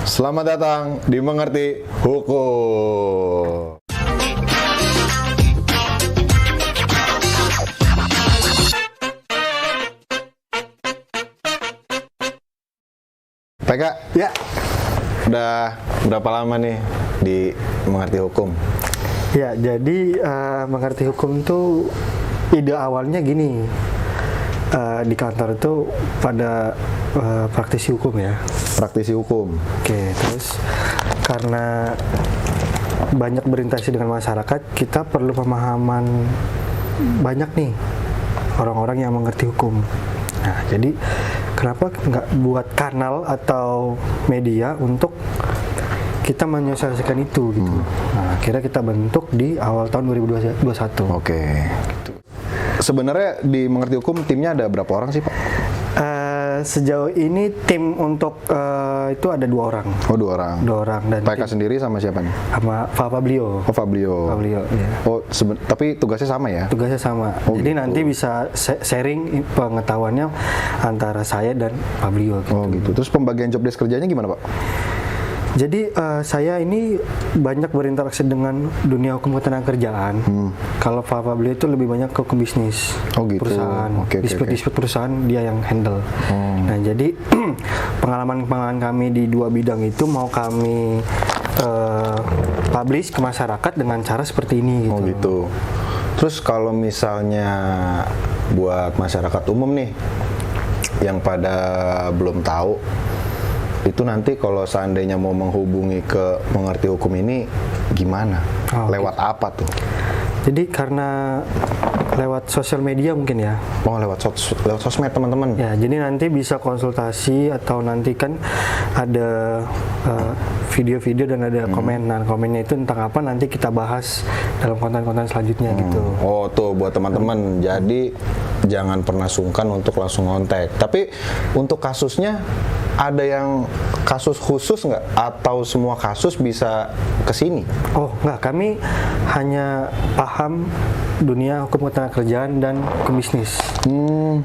Selamat datang di Mengerti Hukum. PK, Ya, udah berapa lama nih di Mengerti Hukum? ya. Jadi mengerti hukum tuh ide awalnya gini. Di kantor itu pada praktisi hukum ya. Praktisi hukum. Oke, terus karena banyak berinteraksi dengan masyarakat, kita perlu pemahaman banyak nih orang-orang yang mengerti hukum. Nah, jadi kenapa nggak buat kanal atau media untuk kita menyosialisasikan itu gitu. Nah, akhirnya kita bentuk di awal tahun 2021. Oke. Gitu. Sebenarnya di Mengerti Hukum timnya ada berapa orang sih, Pak? Sejauh ini tim untuk itu ada 2 orang. Oh, 2 orang. 2 orang dan PK tim sendiri sama siapa nih? sama Pak Fablio. Oh, Fablio. Fablio, ya. Oh, tapi tugasnya sama ya? Tugasnya sama. Oh, jadi gitu. nanti bisa sharing pengetahuannya antara saya dan Fablio. Gitu. Oh, gitu. Terus pembagian job desk kerjanya gimana, Pak? Jadi saya ini banyak berinteraksi dengan dunia hukum ketenagakerjaan. Kalau Pak Fablio itu lebih banyak ke bisnis, Oh, gitu. perusahaan, Oke. dispute perusahaan dia yang handle. Nah, jadi pengalaman kami di 2 bidang itu mau kami publish ke masyarakat dengan cara seperti ini gitu. Oh, gitu. Terus kalau misalnya buat masyarakat umum nih yang pada belum tahu, itu nanti kalau seandainya mau menghubungi ke Mengerti Hukum ini gimana? Oh, lewat apa tuh? Jadi karena lewat sosial media mungkin ya. Oh, lewat sosmed teman-teman. Ya, jadi nanti bisa konsultasi atau nanti kan ada video-video dan ada komen. Nah, komennya itu tentang apa nanti kita bahas dalam konten-konten selanjutnya gitu. Oh, tuh buat teman-teman. Jadi jangan pernah sungkan untuk langsung kontak. Tapi untuk kasusnya ada yang kasus khusus nggak? Atau semua kasus bisa ke sini? Oh, enggak, kami hanya paham dunia hukum ketenagakerjaan dan hukum bisnis.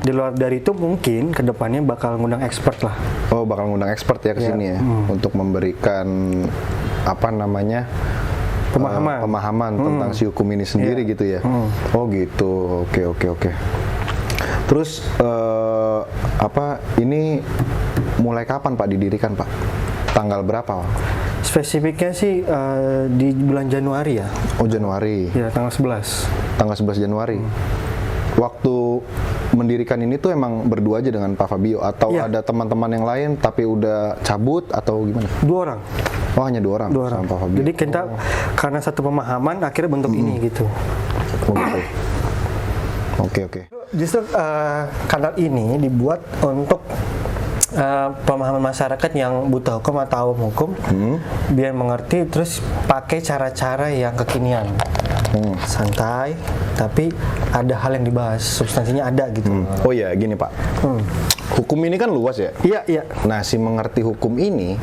Di luar dari itu mungkin kedepannya bakal ngundang expert lah. Oh, bakal ngundang expert ya ke sini ya, untuk memberikan apa namanya pemahaman tentang si hukum ini sendiri gitu ya. Oh, gitu. Oke. Terus ini mulai kapan Pak didirikan, Pak? Tanggal berapa? Spesifiknya sih di bulan Januari ya. Oh, Januari. Ya, tanggal 11. Tanggal 11 Januari. Waktu mendirikan ini tuh emang berdua aja dengan Pak Fabio atau Iya. ada teman-teman yang lain tapi udah cabut atau gimana? 2 orang. Oh, hanya 2 orang. 2 orang. Sama Pak Fabio. Jadi kita karena satu pemahaman akhirnya bentuk ini gitu. Oh, gitu. Oke. Justru kanal ini dibuat untuk pemahaman masyarakat yang buta hukum atau awam hukum biar mengerti, terus pakai cara-cara yang kekinian, santai tapi ada hal yang dibahas, substansinya ada gitu. Oh ya, gini Pak. Hukum ini kan luas ya. Iya. Nah, si mengerti hukum ini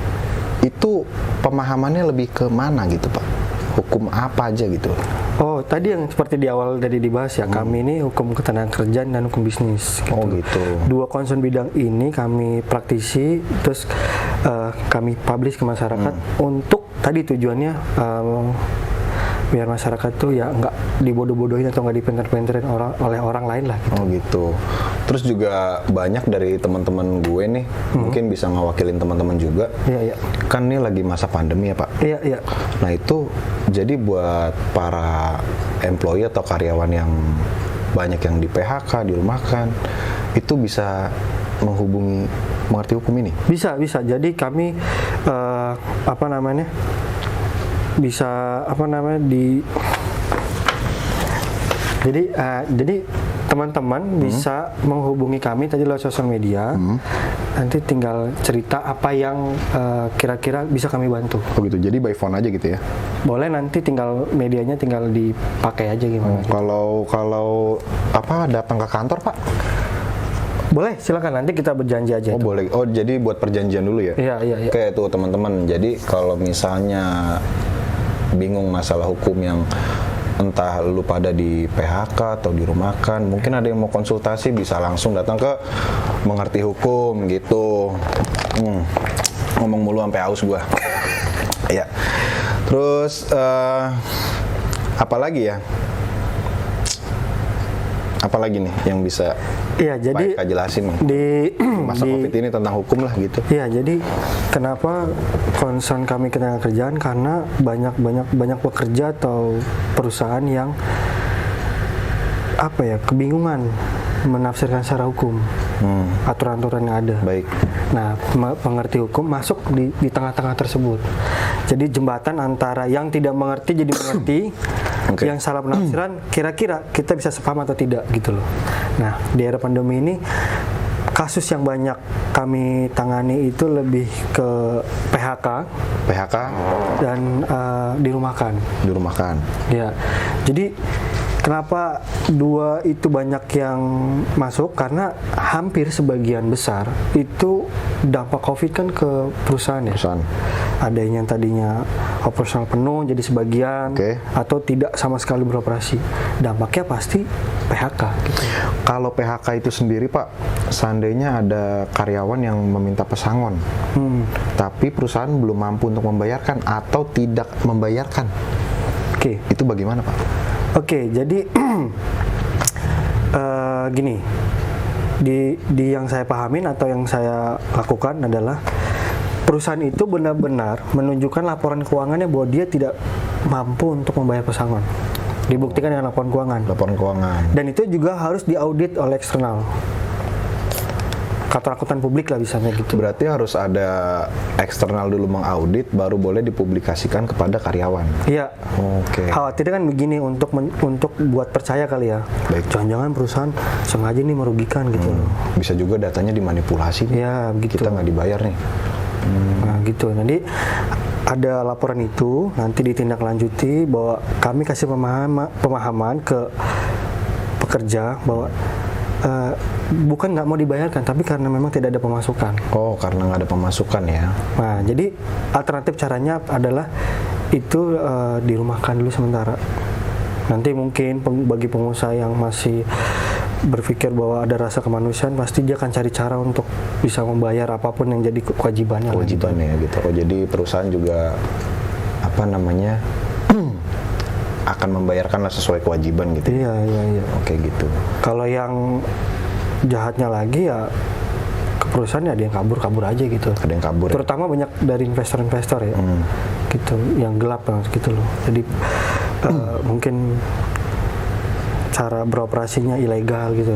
itu pemahamannya lebih ke mana gitu Pak? Hukum apa aja gitu? Oh, tadi yang seperti di awal tadi dibahas ya, kami ini hukum ketenagakerjaan dan hukum bisnis. Gitu. Oh, gitu. 2 concern bidang ini kami praktisi, terus kami publish ke masyarakat untuk tadi tujuannya biar masyarakat tuh ya nggak dibodoh-bodohin atau nggak dipenter-penterin oleh orang lain lah gitu. Oh, gitu. Terus juga banyak dari teman-teman gue nih, mungkin bisa ngewakilin teman-teman juga. Iya. Kan ini lagi masa pandemi ya Pak. Iya. Nah, itu jadi buat para employee atau karyawan yang banyak yang di PHK, dirumahkan, itu bisa menghubungi Mengerti Hukum ini? Bisa. Jadi kami jadi teman-teman bisa menghubungi kami tadi lewat sosial media. Nanti tinggal cerita apa yang kira-kira bisa kami bantu. Oh, gitu. Jadi by phone aja gitu ya? Boleh, nanti tinggal medianya tinggal dipakai aja gimana. Kalau datang ke kantor Pak? Boleh, silakan, nanti kita berjanji aja. Oh, itu. boleh. Oh, jadi buat perjanjian dulu ya? Iya. Oke, tuh teman-teman. Jadi kalau misalnya bingung masalah hukum yang entah lu pada di PHK atau dirumahkan, mungkin ada yang mau konsultasi bisa langsung datang ke Mengerti Hukum gitu. Ngomong mulu sampai haus gua. Ya. Terus apa lagi ya? Apalagi nih yang bisa Iya, jadi Pak Eka jelasin nih di masa di- COVID ini tentang hukum lah gitu. Iya, jadi kenapa concern kami ketenaga kerjaan, karena banyak pekerja atau perusahaan yang apa ya, kebingungan menafsirkan secara hukum aturan-aturan yang ada. Baik. Nah, pengerti hukum masuk di tengah-tengah tersebut. Jadi jembatan antara yang tidak mengerti jadi mengerti, Oke. yang salah penafsiran kira-kira kita bisa sepaham atau tidak gitu loh. Nah, di era pandemi ini kasus yang banyak kami tangani itu lebih ke PHK PHK dan dirumahkan. dirumahkan. Ya, jadi kenapa dua itu banyak yang masuk? Karena hampir sebagian besar itu dampak COVID kan ke perusahaan ya. Perusahaan. Ada yang tadinya operasional penuh jadi sebagian, Oke. atau tidak sama sekali beroperasi. Dampaknya pasti PHK gitu. Kalau PHK itu sendiri Pak, seandainya ada karyawan yang meminta pesangon, tapi perusahaan belum mampu untuk membayarkan atau tidak membayarkan, Oke. itu bagaimana Pak? Oke, jadi gini, di yang saya pahamin atau yang saya lakukan adalah perusahaan itu benar-benar menunjukkan laporan keuangannya bahwa dia tidak mampu untuk membayar pesangon. Dibuktikan dengan laporan keuangan. Laporan keuangan. Dan itu juga harus diaudit oleh eksternal. Kantor akuntan publik lah misalnya gitu. Berarti harus ada eksternal dulu mengaudit, baru boleh dipublikasikan kepada karyawan. Iya. Oke. Khawatirnya kan begini, untuk buat percaya kali ya. Baik. Jangan-jangan perusahaan sengaja nih merugikan gitu loh. Bisa juga datanya dimanipulasi nih. Ya, begitu. Kita nggak dibayar nih. Nah gitu, jadi ada laporan itu nanti ditindaklanjuti bahwa kami kasih pemahaman ke pekerja bahwa bukan nggak mau dibayarkan, tapi karena memang tidak ada pemasukan. Oh, karena nggak ada pemasukan ya. Nah, jadi alternatif caranya adalah itu dirumahkan dulu sementara. Nanti mungkin bagi pengusaha yang masih berpikir bahwa ada rasa kemanusiaan, pasti dia akan cari cara untuk bisa membayar apapun yang jadi kewajibannya. Kewajibannya gitu. Oh, jadi perusahaan juga apa namanya akan membayarkan lah sesuai kewajiban gitu. Iya, iya, iya. Oke gitu. Kalau yang jahatnya lagi ya ke perusahaan ya ada yang kabur aja gitu. Ada yang kabur. Ya? Terutama banyak dari investor-investor ya, gitu, yang gelap banget gitu loh. Jadi mungkin cara beroperasinya ilegal gitu,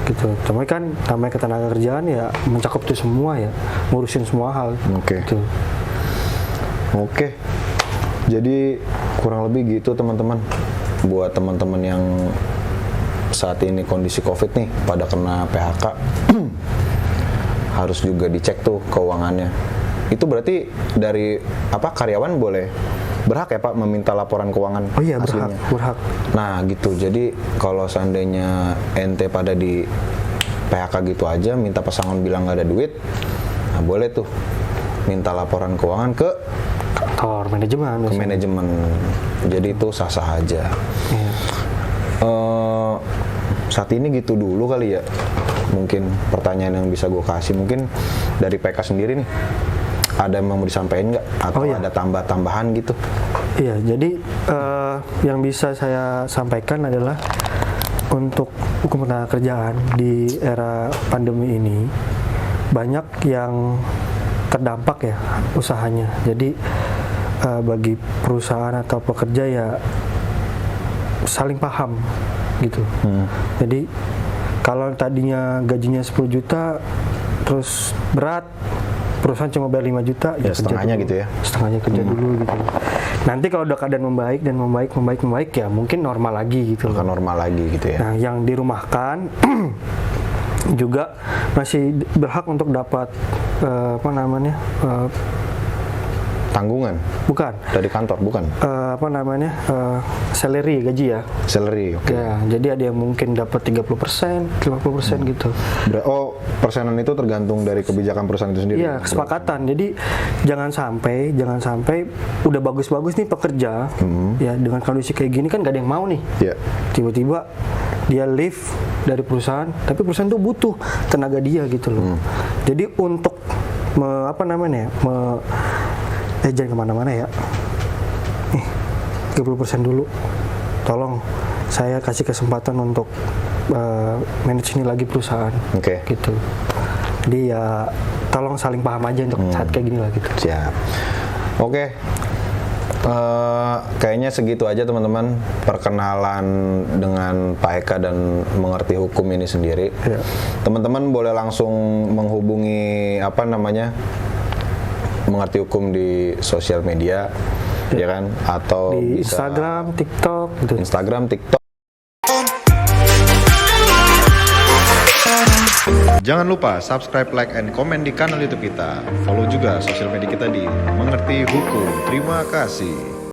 gitu. Cuma kan namanya ketenaga kerjaan ya mencakup itu semua ya, ngurusin semua hal. Oke. Gitu. Oke. Jadi kurang lebih gitu teman-teman. Buat teman-teman yang saat ini kondisi COVID nih pada kena PHK, harus juga dicek tuh keuangannya. Itu berarti dari apa, karyawan boleh berhak ya Pak meminta laporan keuangan Oh iya, aslinya? berhak. Nah gitu, jadi kalau seandainya ente pada di PHK gitu aja, minta pesangon bilang nggak ada duit, nah boleh tuh minta laporan keuangan ke Kantor manajemen. biasanya. manajemen. Jadi itu sah-sah aja. Iya. Saat ini gitu dulu kali ya. Mungkin pertanyaan yang bisa gue kasih, mungkin dari PK sendiri nih, ada yang mau disampaikan nggak? Atau Oh, iya. ada tambahan gitu? Iya, jadi yang bisa saya sampaikan adalah untuk hukum ketenaga kerjaan di era pandemi ini banyak yang terdampak ya usahanya. Jadi bagi perusahaan atau pekerja ya saling paham gitu. Jadi kalau tadinya gajinya 10 juta terus berat, perusahaan cuma bayar 5 juta Ya, kerja setengahnya dulu. gitu ya. Setengahnya kerja dulu gitu. Nanti kalau udah keadaan membaik dan membaik ya mungkin normal lagi gitu Akan loh. normal lagi gitu ya. Nah, yang dirumahkan juga masih berhak untuk dapat apa namanya? Tanggungan Bukan. dari kantor, bukan? Apa namanya? Salary, gaji ya. Salary, oke. Ya, jadi ada yang mungkin dapat 30%, 50% gitu. Oh, persenan itu tergantung dari kebijakan perusahaan itu sendiri? Iya, kesepakatan. Jadi jangan sampai udah bagus-bagus nih pekerja, ya dengan kondisi kayak gini kan gak ada yang mau nih. Iya. Tiba-tiba dia leave dari perusahaan, tapi perusahaan tuh butuh tenaga dia gitu loh. Jadi untuk jangan kemana-mana ya. 30% dulu. Tolong saya kasih kesempatan untuk manage ini lagi perusahaan. Oke. Gitu. Jadi ya tolong saling paham aja untuk saat kayak gini lah gitu. Siap. Oke. Kayaknya segitu aja teman-teman perkenalan dengan Pak Eka dan mengerti hukum ini sendiri. Ya. Teman-teman boleh langsung menghubungi mengerti hukum di sosial media, ya kan? Atau Di bisa Instagram, TikTok gitu. Instagram, TikTok. Jangan lupa subscribe, like, and komen di kanal YouTube kita. Follow juga sosial media kita di Mengerti Hukum. Terima kasih.